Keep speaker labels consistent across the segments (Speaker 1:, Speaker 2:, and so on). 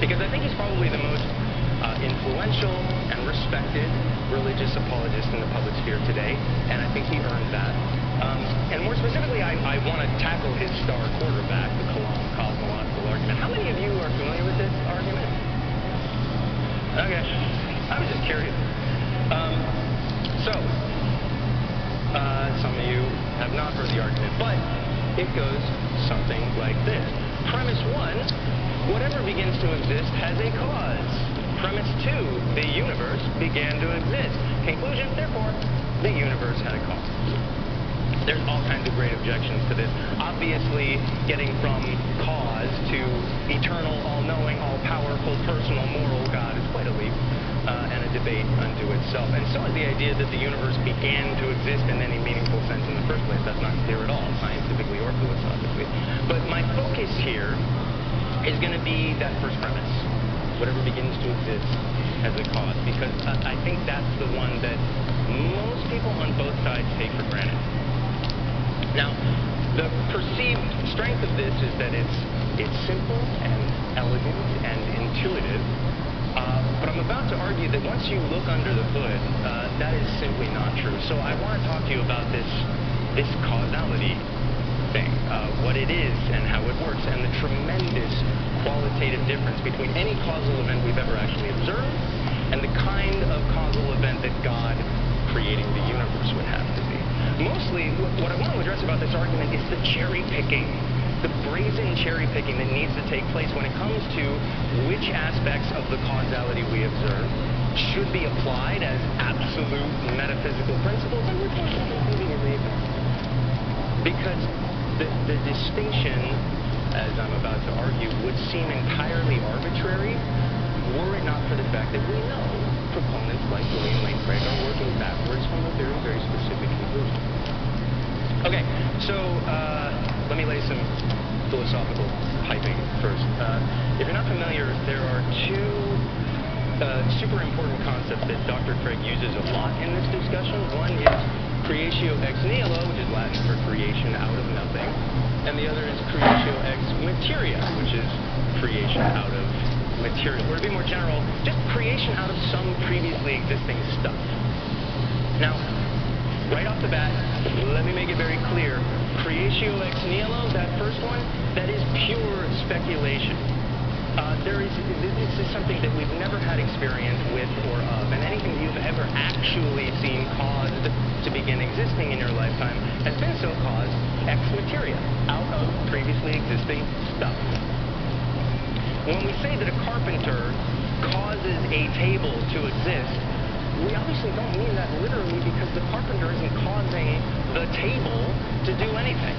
Speaker 1: because I think he's probably the most influential and respected religious apologist in the public sphere today, and I think he earned that. And more specifically, I want to tackle his star quarterback, the Kalam cosmological argument. How many of you are familiar with this argument? Okay, I was just curious. Some of you have not heard the argument, but it goes something like this. Premise 1, whatever begins to exist has a cause. Premise 2, the universe began to exist. Conclusion, therefore, the universe had a cause. There's all kinds of great objections to this. Obviously, getting from cause to eternal, all-knowing, all-powerful, personal, moral God is quite a leap and a debate unto itself. And so is the idea that the universe began to exist in any meaningful sense in the first place. That's not clear at all, scientifically or philosophically. But my focus here is going to be that first premise. Whatever begins to exist has a cause, because I think that's the one that most people on both sides take for granted. Now, the perceived strength of this is that it's simple and elegant and intuitive, but I'm about to argue that once you look under the hood, that is simply not true. So I want to talk to you about this causality thing, what it is and how it works, and the tremendous qualitative difference between any causal event we've ever actually observed and the kind of causal event that God creating the universe would have to be. Mostly, what I want to address about this argument is the cherry picking, the brazen cherry picking that needs to take place when it comes to which aspects of the causality we observe should be applied as absolute metaphysical principles and which ones are conveniently ignored. Because the distinction, as I'm about to argue, would seem entirely arbitrary were it not for the fact that we know proponents like William Lane Craig are working backwards from a very, very specific conclusion. Okay, so let me lay some philosophical piping first. If you're not familiar, there are two super important concepts that Dr. Craig uses a lot in this discussion. One is creatio ex nihilo, which is Latin for creation out of nothing, and the other is creatio ex materia, which is creation out of material. Or to be more general, just creation out of some previously existing stuff. Now, right off the bat, let me make it very clear. Creatio ex nihilo, that first one, that is pure speculation. This is something that we've never had experience with or of, and anything you've ever actually seen caused to begin existing in your lifetime has been so caused ex materia, out of previously existing stuff. When we say that a carpenter causes a table to exist, we obviously don't mean that literally, because the carpenter isn't causing the table to do anything.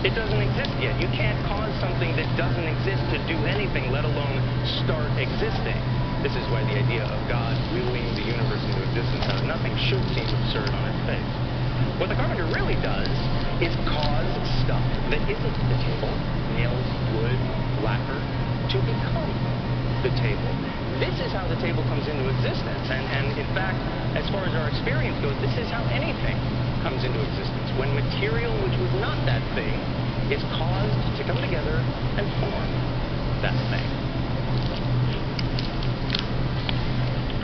Speaker 1: It doesn't exist yet. You can't cause something that doesn't exist to do anything, let alone start existing. This is why the idea of God willing the universe into existence out of nothing should seem absurd on its face. What the carpenter really does is cause stuff that isn't the table, nails, wood, lacquer, to become the table. This is how the table comes into existence, and in fact, as far as our experience goes, this is how anything comes into existence. When material which was not that thing is caused to come together and form that thing.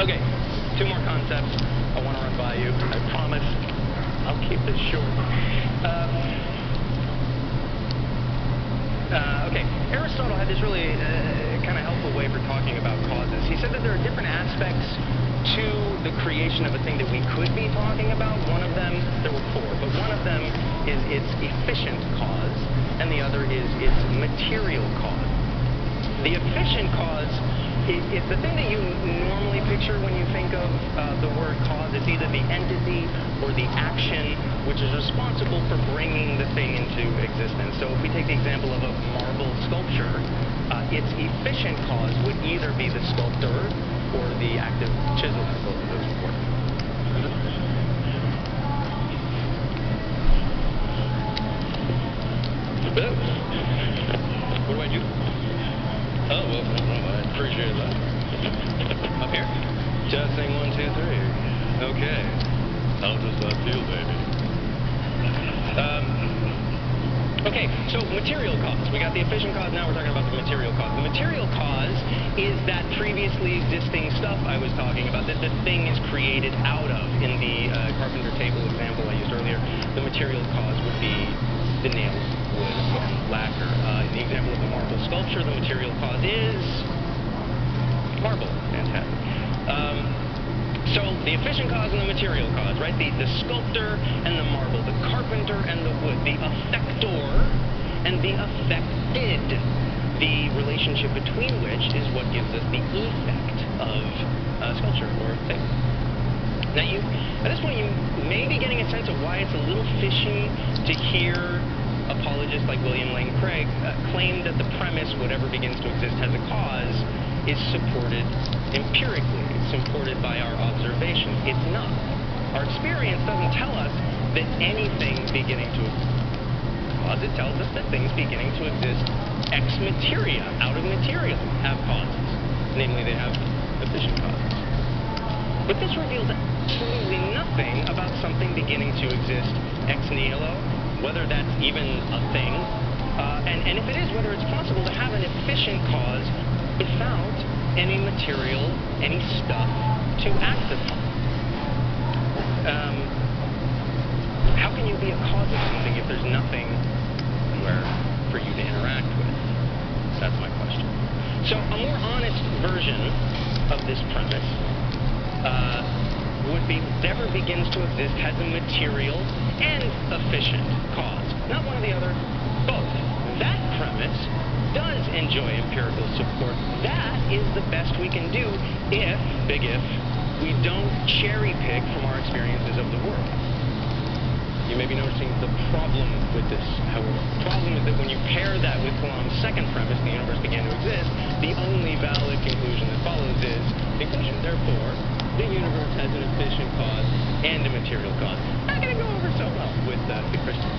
Speaker 1: Okay, two more concepts I want to run by you. I promise I'll keep this short. Okay, Aristotle had this really kind of helpful way for talking about causes. He said that there are different aspects to the creation of a thing that we could be talking about. One of them, there were four, but one of them is its efficient cause, and the other is its material cause. The efficient cause is the thing that you normally picture when you think of the word cause. It's either the entity or the action which is responsible for bringing the thing into existence. So if we take the example of a marble sculpture, its efficient cause would either be the sculptor or the active chiseler, both of those work. What do I do? Oh, well, no problem. I appreciate that. Up here? Testing 1, 2, 3. Okay. How does that feel, baby? Okay, so material cause. We got the efficient cause, now we're talking about the material cause. The material cause is previously existing stuff I was talking about, that the thing is created out of. In the carpenter table example I used earlier, the material cause would be the nails, wood, and lacquer. In the example of the marble sculpture, the material cause is marble. Fantastic. So the efficient cause and the material cause, right? The sculptor and the marble, the carpenter and the wood, the effector and the affected, the relationship between which is what gives us the effect of sculpture or thing. Now, at this point, you may be getting a sense of why it's a little fishy to hear apologists like William Lane Craig claim that the premise, whatever begins to exist has a cause, is supported empirically. It's supported by our observation. It's not. Our experience doesn't tell us that anything beginning to exist. Cause, it tells us that things beginning to exist ex materia, out of material, have causes. Namely, they have efficient causes. But this reveals absolutely nothing about something beginning to exist ex nihilo, whether that's even a thing, and if it is, whether it's possible to have an efficient cause without any material, any stuff to act upon. How can you be a cause of something if there's nothing where for you to interact with? That's my question. So a more honest version of this premise would be whatever begins to exist has a material and efficient cause. Not one or the other, both. That premise does enjoy empirical support. That is the best we can do if, big if, we don't cherry pick from our experiences of the world. You may be noticing the problem with this, however. The problem is that when you pair that with Kalam's second premise, the universe began to exist, the only valid conclusion that follows is conclusion. Therefore, the universe has an efficient cause and a material cause. Not going to go over so well with the Christians.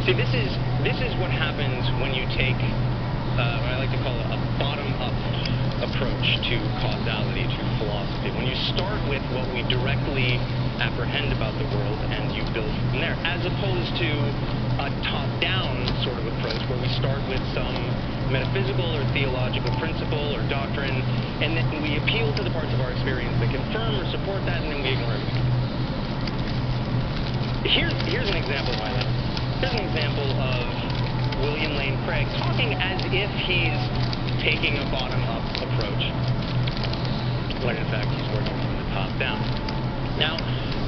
Speaker 1: See, this is what happens when you take what I like to call a bottom-up approach to causality, to philosophy. When you start with what we directly apprehend about the world and you build from there, as opposed to a top-down sort of approach where we start with some metaphysical or theological principle or doctrine, and then we appeal to the parts of our experience that confirm or support that, and then we ignore everything. Here's an example of why that. Here's an example of William Lane Craig talking as if he's taking a bottom-up approach, when in fact he's working from the top down. Now,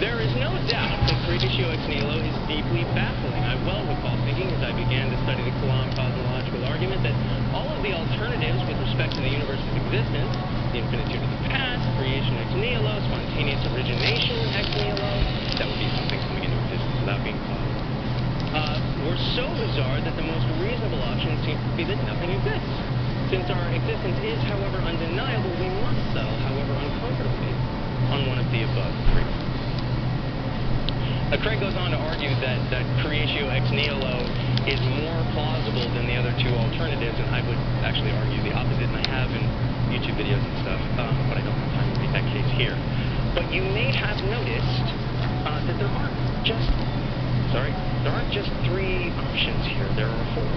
Speaker 1: there is no doubt that creatio ex nihilo is deeply baffling. I well recall thinking as I began to study the Kalam cosmological argument that all of the alternatives with respect to the universe's existence, the infinitude of the past, creation ex nihilo, spontaneous origination ex nihilo, that would be something coming into existence without being caused, were so bizarre that the most reasonable option seems to be that nothing exists. Since our existence is, however, undeniable, we must settle, however uncomfortably, on one of the above three. Craig goes on to argue that creatio ex nihilo is more plausible than the other two alternatives, and I would actually argue the opposite, and I have in YouTube videos and stuff, but I don't have time to make that case here. But you may have noticed that there aren't just three options here, there are four.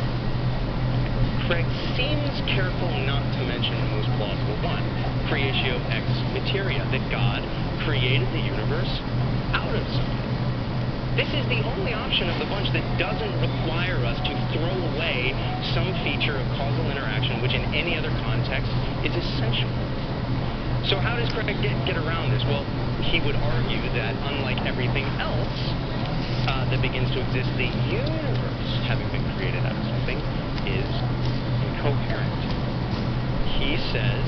Speaker 1: Craig seems careful not to mention the most plausible one, creatio ex materia, that God created the universe out of something. This is the only option of the bunch that doesn't require us to throw away some feature of causal interaction which in any other context is essential. So how does Craig get around this? Well, he would argue that unlike everything else that begins to exist, the universe, having been created out of something, is incoherent. He says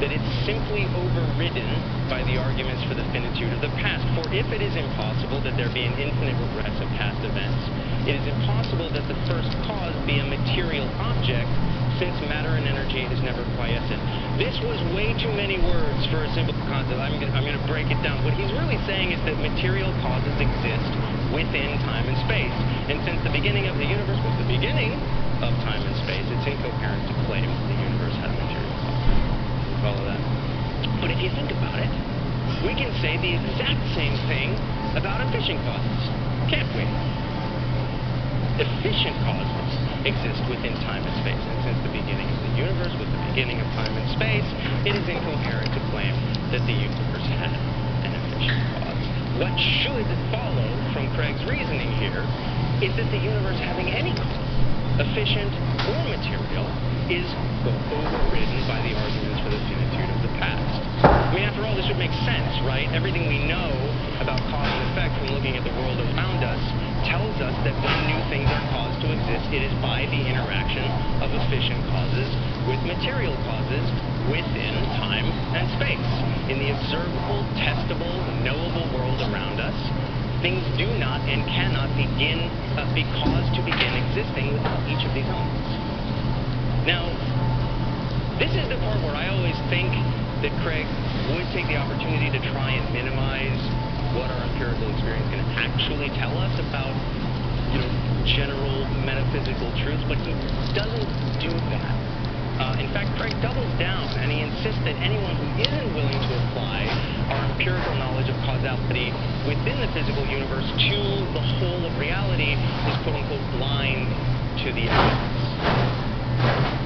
Speaker 1: that it's simply overridden by the arguments for the finitude of the past. For if it is impossible that there be an infinite regress of past events, it is impossible that the first cause be a material object, since matter and energy is never quiescent. This was way too many words for a simple concept. I'm going to break it down. What he's really saying is that material causes exist within time and space. And since the beginning of the universe was the beginning of time and space, it's incoherent to claim the universe has material causes. Follow that? But if you think about it, we can say the exact same thing about efficient causes, can't we? Efficient causes exist within time and space, and since the beginning of the universe was the beginning of time and space, it is incoherent to claim that the universe had an efficient cause. What should follow from Craig's reasoning here is that the universe having any cause, efficient or material, is overridden by the arguments for the finitude of the past. I mean, after all, this would make sense, right? Everything we know about cause and effect from looking at the world around us tells us that when new things are caused to exist, it is by the interaction of efficient causes with material causes within time and space. In the observable, testable, knowable world around us, things do not and cannot be caused to begin existing without each of these elements. Now, this is the part where I always think that Craig would take the opportunity to try and minimize what our empirical experience can actually tell us about, general metaphysical truths, but he doesn't do that. In fact, Craig doubles down, and he insists that anyone who isn't willing to apply our empirical knowledge of causality within the physical universe to the whole of reality is, quote-unquote, blind to the evidence.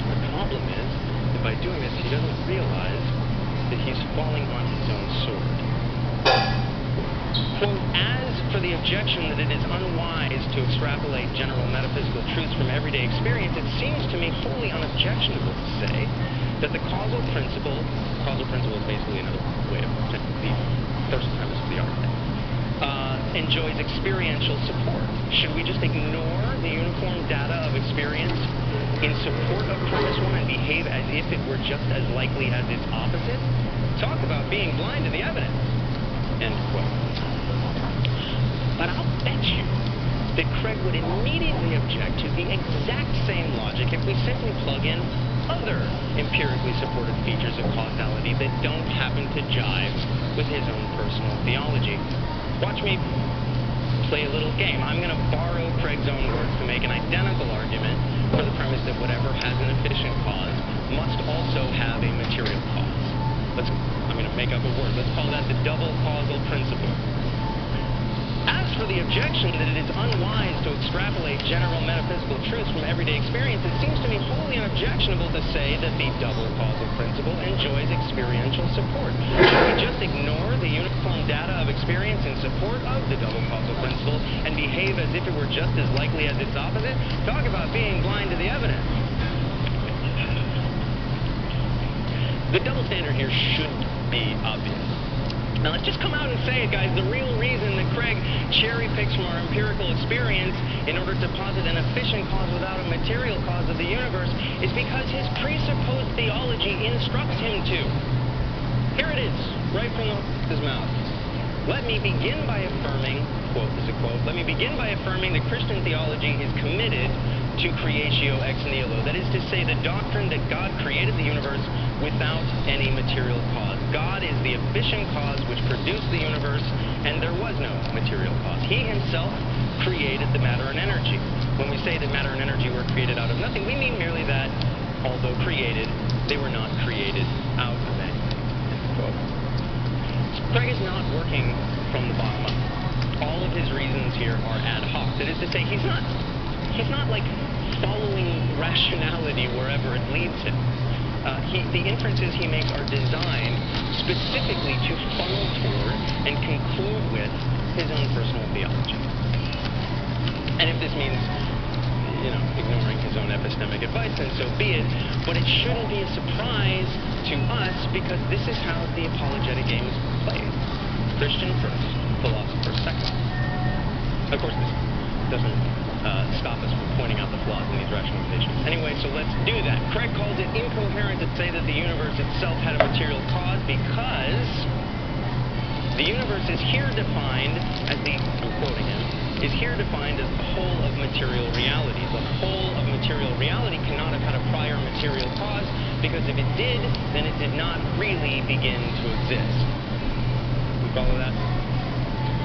Speaker 1: The problem is that by doing this, he doesn't realize that he's falling on his own sword. Quote, as for the objection that it is unwise to extrapolate general metaphysical truths from everyday experience, it seems to me wholly unobjectionable to say that the causal principle is basically another way of saying the first premise of the argument, enjoys experiential support. Should we just ignore the uniform data of experience in support of premise one and behave as if it were just as likely as its opposite? Talk about being blind to the evidence. End quote. But I'll bet you that Craig would immediately object to the exact same logic if we simply plug in other empirically supported features of causality that don't happen to jive with his own personal theology. Watch me play a little game. I'm going to borrow Craig's own words to make an identical argument for the premise that whatever has an efficient cause must also have a material cause. I'm going to make up a word. Let's call that the double causal principle. As for the objection that it is unwise to extrapolate general metaphysical truths from everyday experience, it seems to me wholly unobjectionable to say that the double causal principle enjoys experiential support. Should we just ignore the uniform data of experience in support of the double causal principle and behave as if it were just as likely as its opposite? Talk about being blind to the evidence. The double standard here should be obvious. Now, let's just come out and say it, guys. The real reason that Craig cherry-picks from our empirical experience in order to posit an efficient cause without a material cause of the universe is because his presupposed theology instructs him to. Here it is, right from his mouth. Let me begin by affirming, quote is a quote, let me begin by affirming that Christian theology is committed to creatio ex nihilo. That is to say, the doctrine that God created the universe without any material cause. God is the efficient cause which produced the universe, and there was no material cause. He himself created the matter and energy. When we say that matter and energy were created out of nothing, we mean merely that, although created, they were not created out of anything. Quote. Craig is not working from the bottom up. All of his reasons here are ad hoc. That is to say, he's not like following rationality wherever it leads him. The inferences he makes are designed specifically to funnel toward and conclude with his own personal theology. And if this means, ignoring his own epistemic advice, then so be it. But it shouldn't be a surprise to us because this is how the apologetic game is played. Christian first, philosopher second. Of course, this doesn't stop us from pointing out the flaws in these rationalizations. Anyway, so let's do that. Craig calls it incoherent to say that the universe itself had a material cause because the universe is here defined as I'm quoting him, is here defined as the whole of material reality. The whole of material reality cannot have had a prior material cause because if it did, then it did not really begin to exist. We follow that?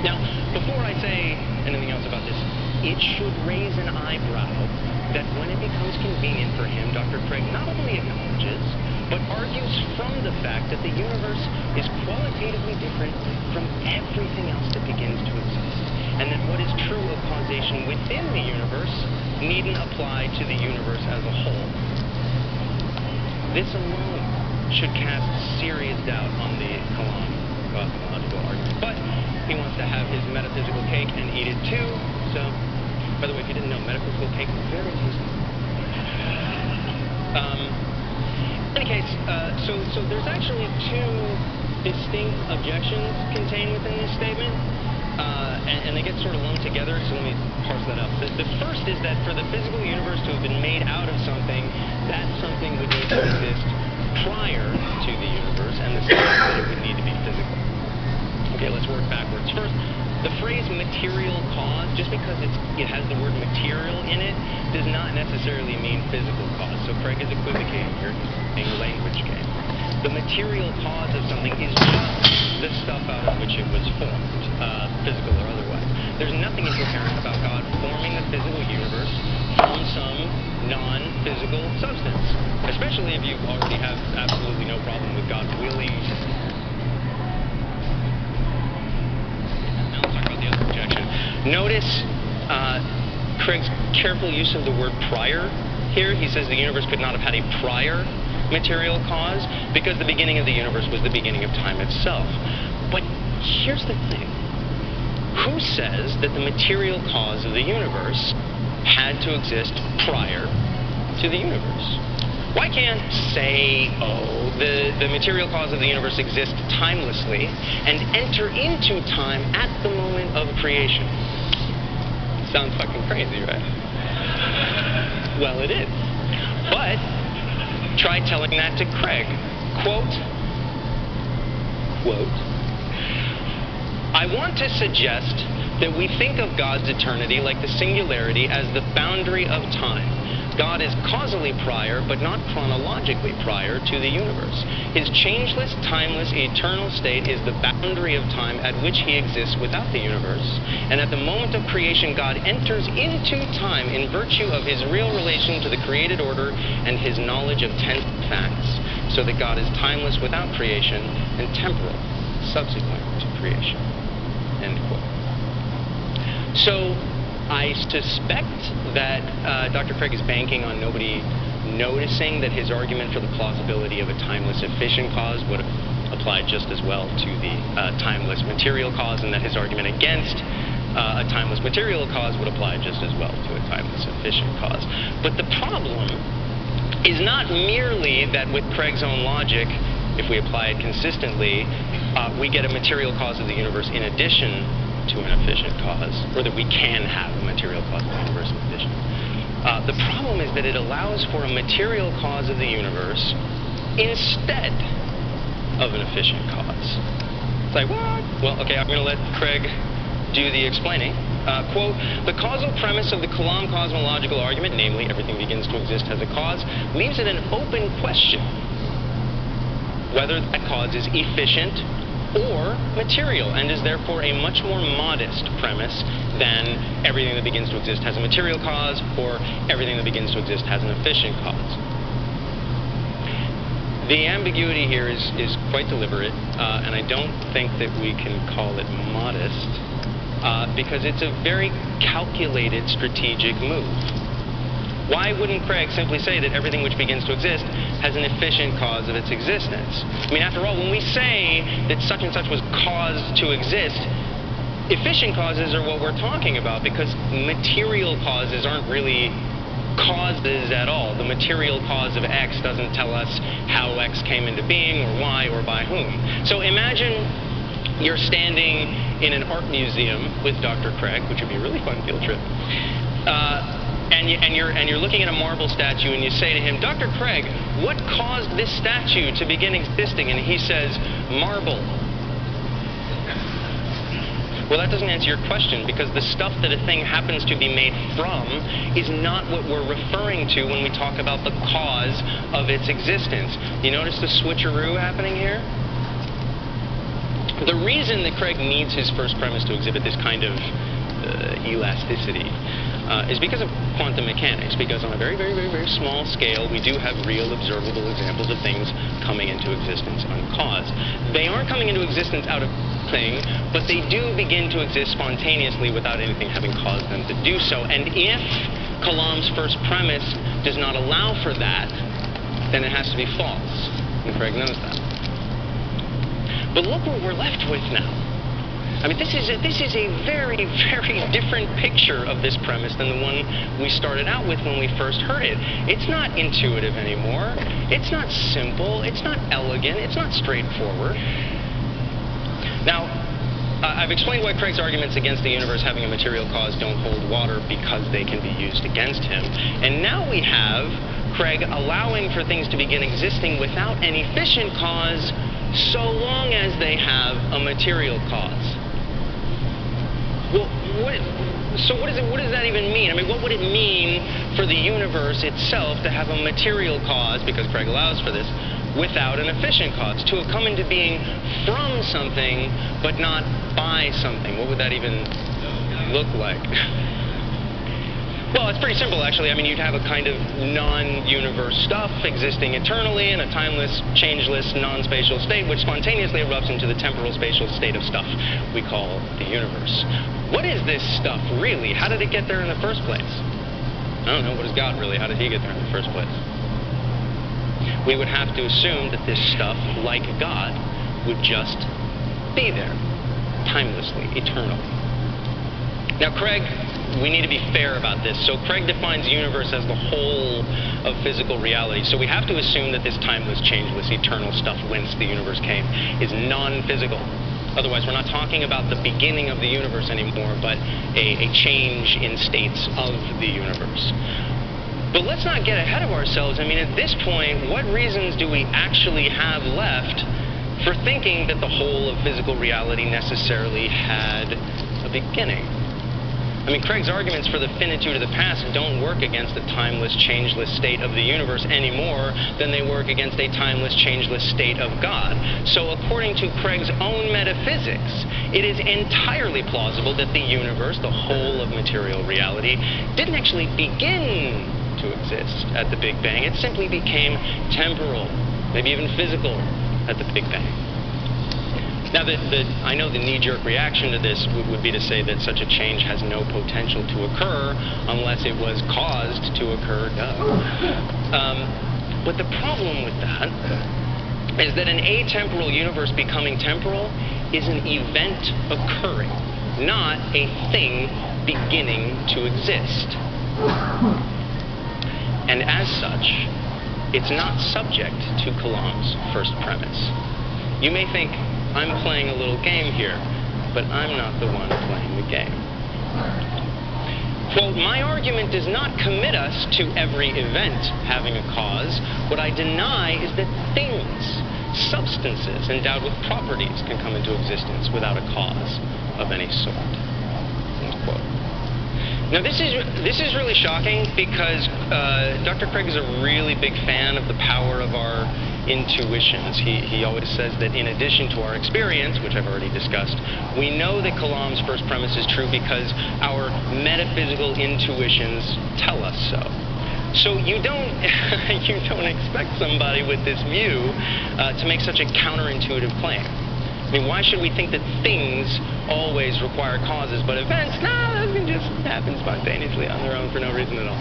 Speaker 1: Now, before I say anything else about this, it should raise an eyebrow that when it becomes convenient for him, Dr. Craig not only acknowledges, but argues from the fact that the universe is qualitatively different from everything else that begins to exist, and that what is true of causation within the universe needn't apply to the universe as a whole. This alone should cast serious doubt on the Kalam cosmological argument. But he wants to have his metaphysical cake and eat it too. So, by the way, if you didn't know, metaphysical cake is very tasty. In any case, so there's actually two distinct objections contained within this statement. And they get sort of lumped together, so let me parse that out. The first is that for the physical universe to have been made out of something, that something would need to exist prior to the universe, and the second is that it would need to be physical. Okay, let's work backwards. First, the phrase material cause, just because it has the word material in it, does not necessarily mean physical cause. So Craig is equivocating here, playing a language game. The material cause of something is just the stuff out of which it was formed, physical or otherwise. There's nothing incoherent about God forming the physical universe from some non-physical substance, especially if you already have absolutely no problem with God willing. Now let's talk about the other objection. Notice Craig's careful use of the word prior here. He says the universe could not have had a prior material cause because the beginning of the universe was the beginning of time itself. But here's the thing. Who says that the material cause of the universe had to exist prior to the universe? Why can't, say, the material cause of the universe exist timelessly and enter into time at the moment of creation? Sounds fucking crazy, right? Well, it is. But try telling that to Craig. Quote, I want to suggest that we think of God's eternity like the singularity as the boundary of time. God is causally prior, but not chronologically prior to the universe. His changeless, timeless, eternal state is the boundary of time at which he exists without the universe. And at the moment of creation, God enters into time in virtue of his real relation to the created order and his knowledge of tenth facts, so that God is timeless without creation and temporal subsequent to creation. End quote. So, I suspect that Dr. Craig is banking on nobody noticing that his argument for the plausibility of a timeless efficient cause would apply just as well to the timeless material cause, and that his argument against a timeless material cause would apply just as well to a timeless efficient cause. But the problem is not merely that with Craig's own logic, if we apply it consistently, we get a material cause of the universe in addition to an efficient cause, or that we can have a material cause of the universe in addition. The problem is that it allows for a material cause of the universe instead of an efficient cause. It's like, what? Well, okay, I'm going to let Craig do the explaining. Quote, the causal premise of the Kalam cosmological argument, namely everything begins to exist as a cause, leaves it an open question whether that cause is efficient or material, and is therefore a much more modest premise than everything that begins to exist has a material cause, or everything that begins to exist has an efficient cause. The ambiguity here is quite deliberate, and I don't think that we can call it modest, because it's a very calculated strategic move. Why wouldn't Craig simply say that everything which begins to exist has an efficient cause of its existence? I mean, after all, when we say that such and such was caused to exist, efficient causes are what we're talking about, because material causes aren't really causes at all. The material cause of X doesn't tell us how X came into being, or why, or by whom. So imagine you're standing in an art museum with Dr. Craig, which would be a really fun field trip. And you're looking at a marble statue, and you say to him, Dr. Craig, what caused this statue to begin existing? And he says, marble. Well, that doesn't answer your question, because the stuff that a thing happens to be made from is not what we're referring to when we talk about the cause of its existence. You notice the switcheroo happening here? The reason that Craig needs his first premise to exhibit this kind of elasticity is because of quantum mechanics, because on a very, very, very, very small scale, we do have real observable examples of things coming into existence uncaused. They aren't coming into existence out of thing, but they do begin to exist spontaneously without anything having caused them to do so. And if Kalam's first premise does not allow for that, then it has to be false. And Craig knows that. But look what we're left with now. I mean, this is a very, very different picture of this premise than the one we started out with when we first heard it. It's not intuitive anymore. It's not simple. It's not elegant. It's not straightforward. Now, I've explained why Craig's arguments against the universe having a material cause don't hold water because they can be used against him. And now we have Craig allowing for things to begin existing without an efficient cause so long as they have a material cause. Well, what does that even mean? I mean, what would it mean for the universe itself to have a material cause, because Craig allows for this, without an efficient cause? To have come into being from something, but not by something. What would that even look like? Well, it's pretty simple, actually. I mean, you'd have a kind of non-universe stuff existing eternally in a timeless, changeless, non-spatial state, which spontaneously erupts into the temporal spatial state of stuff we call the universe. What is this stuff, really? How did it get there in the first place? I don't know. What is God, really? How did he get there in the first place? We would have to assume that this stuff, like God, would just be there, timelessly, eternally. Now, Craig, we need to be fair about this. So Craig defines the universe as the whole of physical reality. So we have to assume that this timeless, changeless, eternal stuff whence the universe came is non-physical. Otherwise, we're not talking about the beginning of the universe anymore, but a change in states of the universe. But let's not get ahead of ourselves. I mean, at this point, what reasons do we actually have left for thinking that the whole of physical reality necessarily had a beginning? I mean, Craig's arguments for the finitude of the past don't work against the timeless, changeless state of the universe any more than they work against a timeless, changeless state of God. So according to Craig's own metaphysics, it is entirely plausible that the universe, the whole of material reality, didn't actually begin to exist at the Big Bang. It simply became temporal, maybe even physical at the Big Bang. Now, I know the knee-jerk reaction to this would be to say that such a change has no potential to occur unless it was caused to occur. But the problem with that is that an atemporal universe becoming temporal is an event occurring, not a thing beginning to exist. And as such, it's not subject to Kalam's first premise. You may think, I'm playing a little game here, but I'm not the one playing the game. Quote, my argument does not commit us to every event having a cause. What I deny is that things, substances endowed with properties can come into existence without a cause of any sort. End quote. Now, this is really shocking because Dr. Craig is a really big fan of the power of our intuitions. He always says that in addition to our experience, which I've already discussed, we know that Kalam's first premise is true because our metaphysical intuitions tell us so. So you don't expect somebody with this view to make such a counterintuitive claim. I mean, why should we think that things always require causes, but events, nah, those can just happen spontaneously on their own for no reason at all?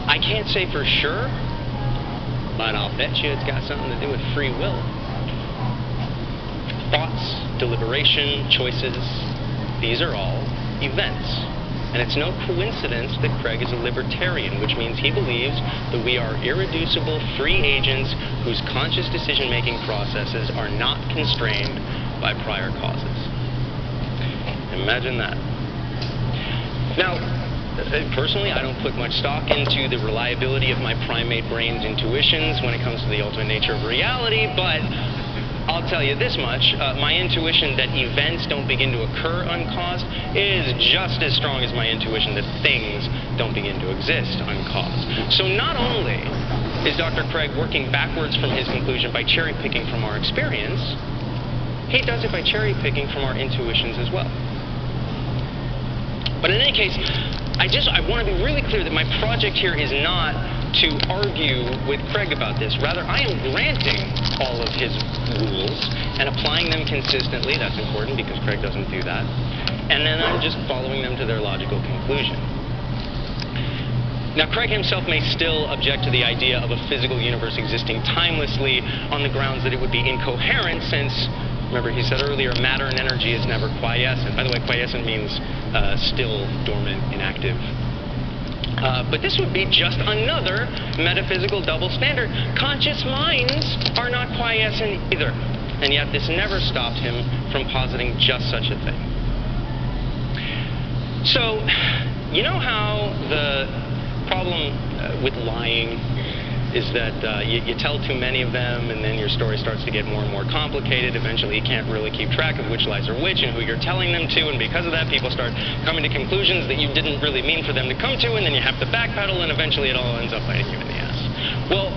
Speaker 1: I can't say for sure, but I'll bet you it's got something to do with free will. Thoughts, deliberation, choices, these are all events. And it's no coincidence that Craig is a libertarian, which means he believes that we are irreducible free agents whose conscious decision-making processes are not constrained by prior causes. Imagine that. Now, personally, I don't put much stock into the reliability of my primate brain's intuitions when it comes to the ultimate nature of reality, but I'll tell you this much, my intuition that events don't begin to occur uncaused is just as strong as my intuition that things don't begin to exist uncaused. So not only is Dr. Craig working backwards from his conclusion by cherry-picking from our experience, he does it by cherry-picking from our intuitions as well. But in any case, I want to be really clear that my project here is not to argue with Craig about this. Rather, I am granting all of his rules and applying them consistently. That's important because Craig doesn't do that. And then I'm just following them to their logical conclusion. Now, Craig himself may still object to the idea of a physical universe existing timelessly on the grounds that it would be incoherent since, remember he said earlier, matter and energy is never quiescent. By the way, quiescent means still, dormant, inactive. But this would be just another metaphysical double standard. Conscious minds are not quiescent either. And yet this never stopped him from positing just such a thing. So, you know how the problem with lying is that you tell too many of them, and then your story starts to get more and more complicated. Eventually, you can't really keep track of which lies are which and who you're telling them to, and because of that, people start coming to conclusions that you didn't really mean for them to come to, and then you have to backpedal, and eventually it all ends up biting you in the ass. Well,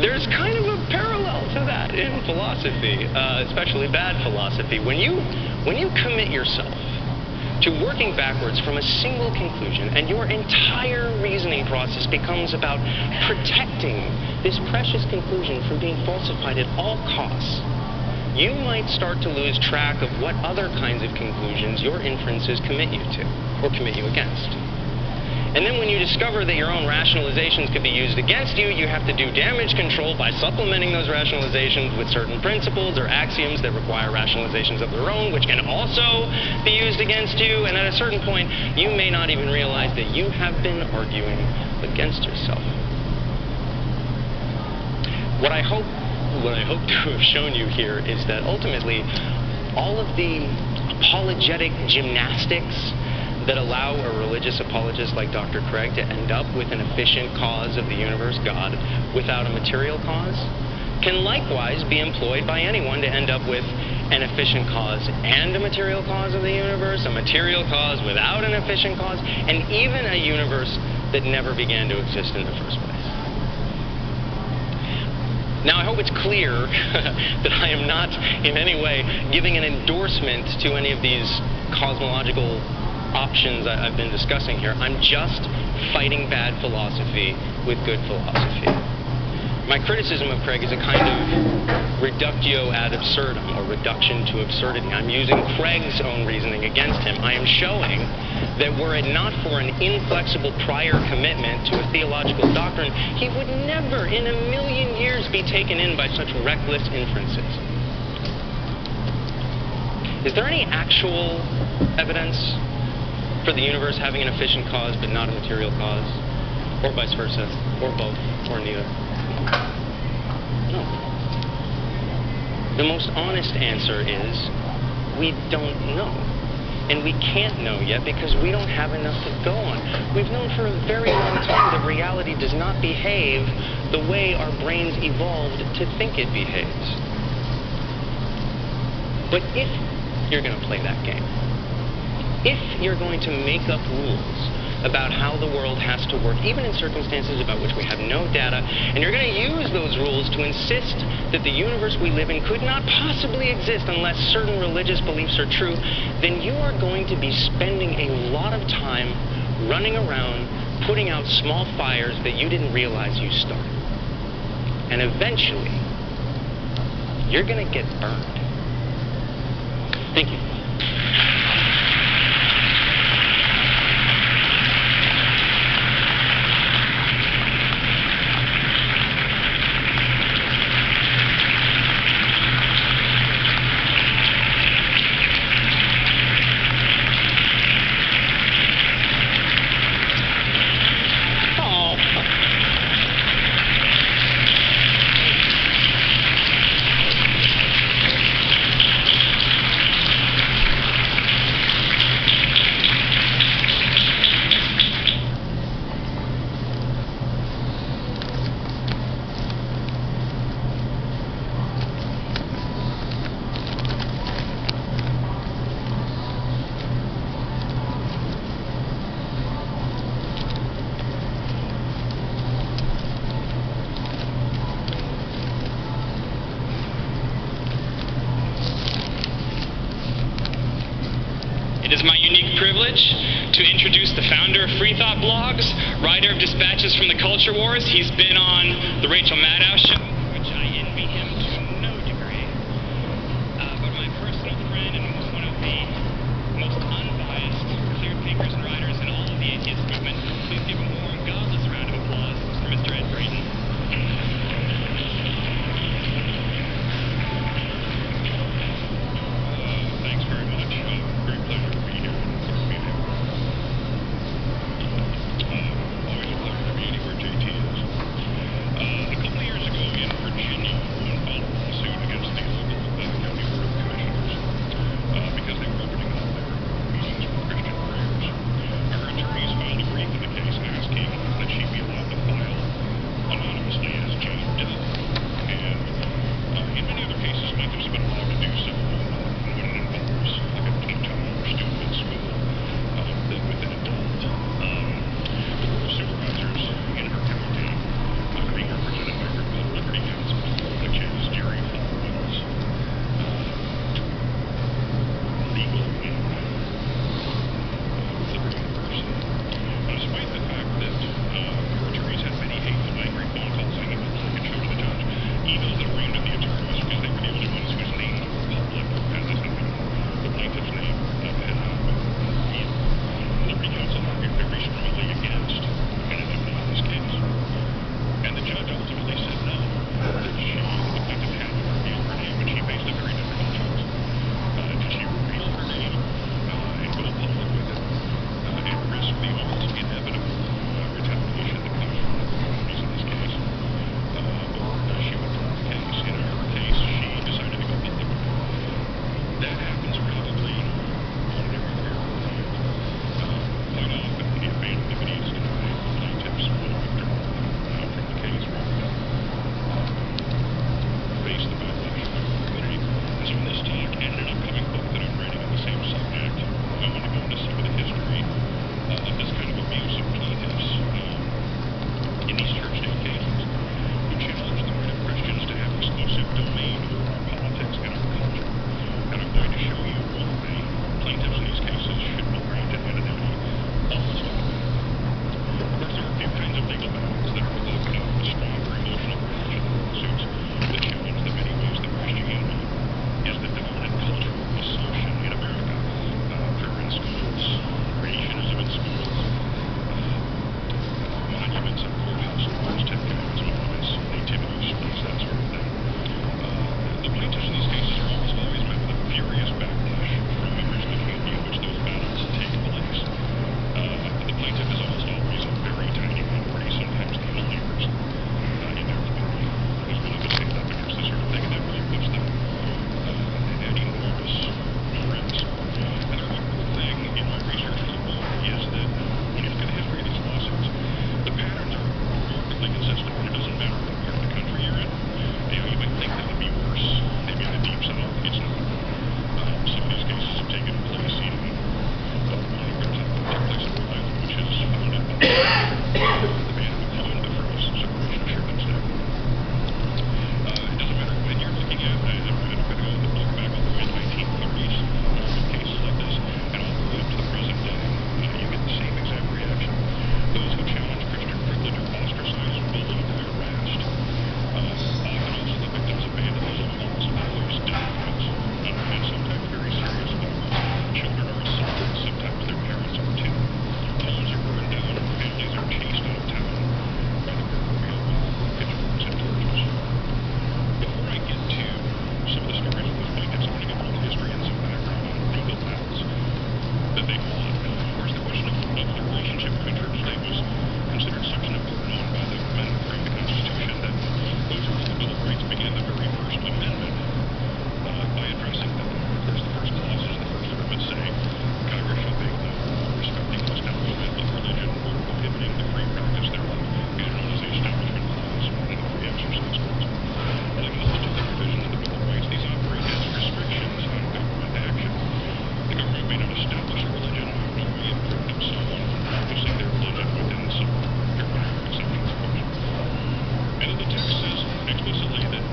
Speaker 1: there's kind of a parallel to that in philosophy, especially bad philosophy. When you commit yourself to working backwards from a single conclusion, and your entire reasoning process becomes about protecting this precious conclusion from being falsified at all costs, you might start to lose track of what other kinds of conclusions your inferences commit you to, or commit you against. And then when you discover that your own rationalizations could be used against you, you have to do damage control by supplementing those rationalizations with certain principles or axioms that require rationalizations of their own, which can also be used against you. And at a certain point, you may not even realize that you have been arguing against yourself. What I hope to have shown you here is that ultimately, all of the apologetic gymnastics that allow a religious apologist like Dr. Craig to end up with an efficient cause of the universe, God, without a material cause, can likewise be employed by anyone to end up with an efficient cause and a material cause of the universe, a material cause without an efficient cause, and even a universe that never began to exist in the first place. Now, I hope it's clear that I am not in any way giving an endorsement to any of these cosmological options I've been discussing here. I'm just fighting bad philosophy with good philosophy. My criticism of Craig is a kind of reductio ad absurdum, or reduction to absurdity. I'm using Craig's own reasoning against him. I am showing that were it not for an inflexible prior commitment to a theological doctrine, he would never in a million years be taken in by such reckless inferences. Is there any actual evidence for the universe having an efficient cause but not a material cause? Or vice versa? Or both? Or neither? No. The most honest answer is we don't know. And we can't know yet because we don't have enough to go on. We've known for a very long time that reality does not behave the way our brains evolved to think it behaves. But if you're going to play that game, if you're going to make up rules about how the world has to work, even in circumstances about which we have no data, and you're going to use those rules to insist that the universe we live in could not possibly exist unless certain religious beliefs are true, then you are going to be spending a lot of time running around putting out small fires that you didn't realize you started. And eventually, you're going to get burned. Thank you.
Speaker 2: It is my unique privilege to introduce the founder of Free Thought Blogs, writer of Dispatches from the Culture Wars. He's been on the Rachel Maddow Show, which I envy him to no degree. But my personal friend and one of the most unbiased, clear thinkers and writers in all of the atheist movement. Please give a warm, godless
Speaker 3: It doesn't matter what part of the country you're in. You might think that would be worse, maybe in the deep south. It's not. Some of these cases have taken place in one took place in Rhode Island, which is founded by the man who coined the phrase separation of church and state. It doesn't matter when you're looking at. I'm going to go in the book back all the way to the 1930s, cases like this, and all the way up to the present day. You get the same exact reaction. Those who challenge Christian privilege are ostracized, bullied, harassed. Often also the victims of vandalism, loss of lawyers, documents, and sometimes very serious violence. Children are assaulted, sometimes their parents are too. Homes are burned down, families are chased out of town by the proverbial pitchforks and torches. Before I get to some of the stories of those blankets, I want to give a little history and some background on legal paths that they go on. Of course, the question of the relationship between church and state was considered such an important one by the men who framed the Constitution that those who held the Bill of Rights began the very first amendment by addressing them. Of course, the first clauses, the first amendment say, Congress shall make no law respecting the establishment of religion or prohibiting the free practice thereof, either known as the Establishment Clause or the Free Exercise Clause. Like most of the provisions of the Bill of Rights, these operate as restrictions on government action. The government may not establish a religion or prohibit someone from practicing their religion within some, there are exceptions, of course. And the text says explicitly that